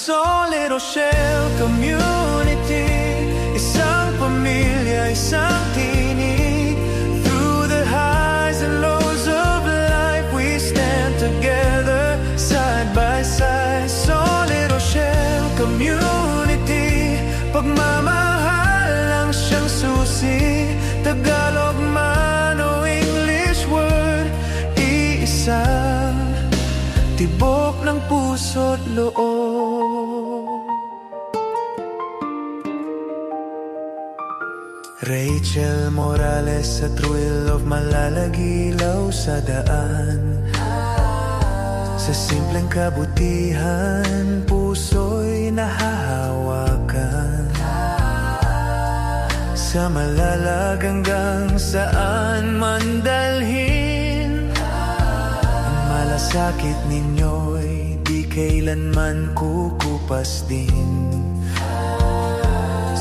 Solid Rochelle Community, isang pamilya, isang tinig. Through the highs and lows of life, we stand together, side by side. Solid Rochelle Community, pagmamahal lang siyang susi. Tagalog man o English word, iisa, tibok ng puso't loob. Rachel Morales sa thrill of malalagilaw sa daan. Sa simpleng kabutihan, puso'y nahahawakan. Sa malalag hanggang saan man dalhin, ang malasakit ninyo'y di kailanman kukupas din.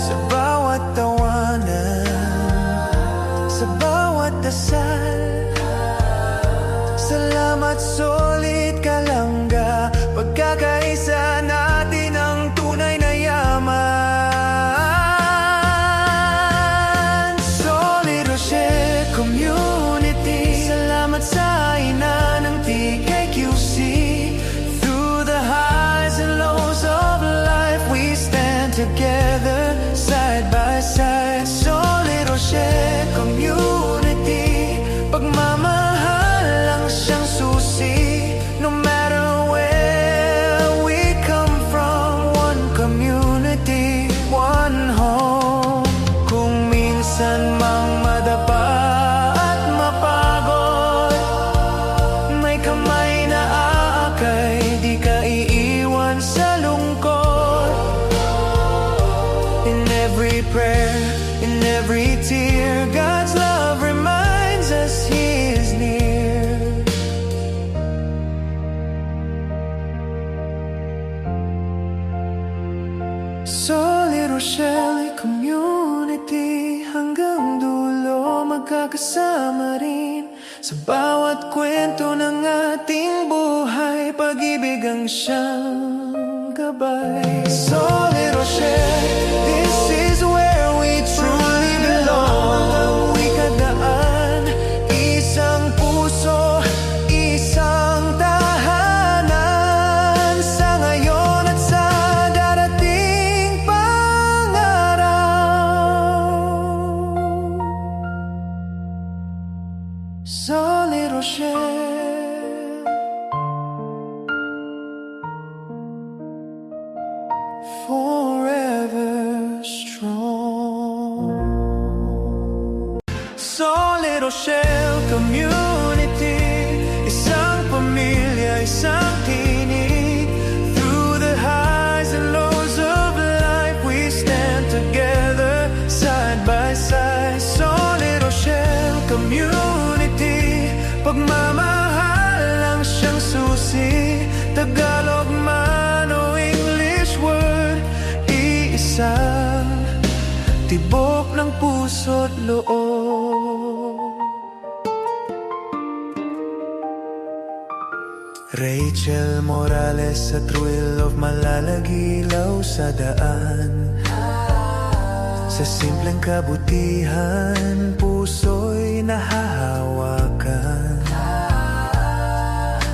Sa bawat tawanan, sa bawat dasal, salamat solid kalangga. Pagkakaisa natin ang tunay na yaman. Solid Rochelle Community, salamat sa ina ng TKQC. Through the highs and lows of life, we stand together, side by side. Solid Rochelle Community, pagmamahal lang siyang susi. No matter where we come from, one community, one home. Kung minsan mang madapa at mapagod, may kamay na aakay, di ka iiwan sa lungkot. In every prayer, in every tear, God's love reminds us He is near. Solid Rochelle Community, hanggang dulo magkakasama rin. Sa bawat kwento ng ating buhay, pag-ibig ang siyang gabay. Solid Rochelle, this is where we truly belong. Wikadaan, isang puso, isang tahanan. Sa ngayon at sa darating pang-araw. Solid Rochelle, forever strong. Solid Rochelle Community, isang pamilya, isang tinig. Through the highs and lows of life, we stand together, side by side. Solid Rochelle Community, pagmamahal lang siyang susi. Tagalog man o English word, iisa, tibok ng puso't loob. Rachel Morales sa thrill of malalagilaw sa daan. Sa simpleng kabutihan, puso'y nahahawakan.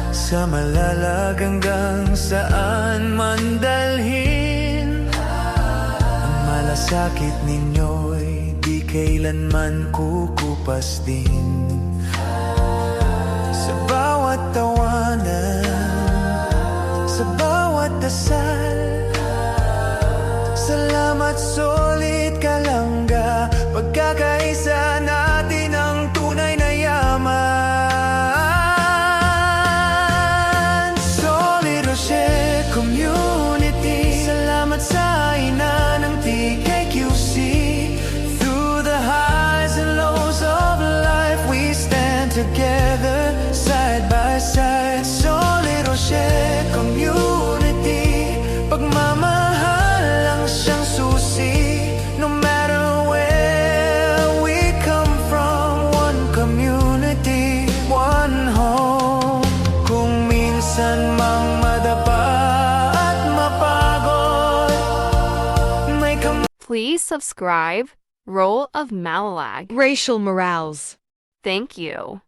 Sa malalag hanggang saan man dalhin, ang malasakit ninyo'y di kailanman kukupas din. Sa bawat tawanan, sa bawat dasal, salamat solid kalangga. Pagkakaisa natin ang tunay na yaman. Solid Rochelle Community, salamat sa ina ng TKQC. Through the highs and lows of life, we stand together, side by side. Solid Rochelle Community, pagmamahal Please subscribe Role of Malalag. Racial morals. Thank you.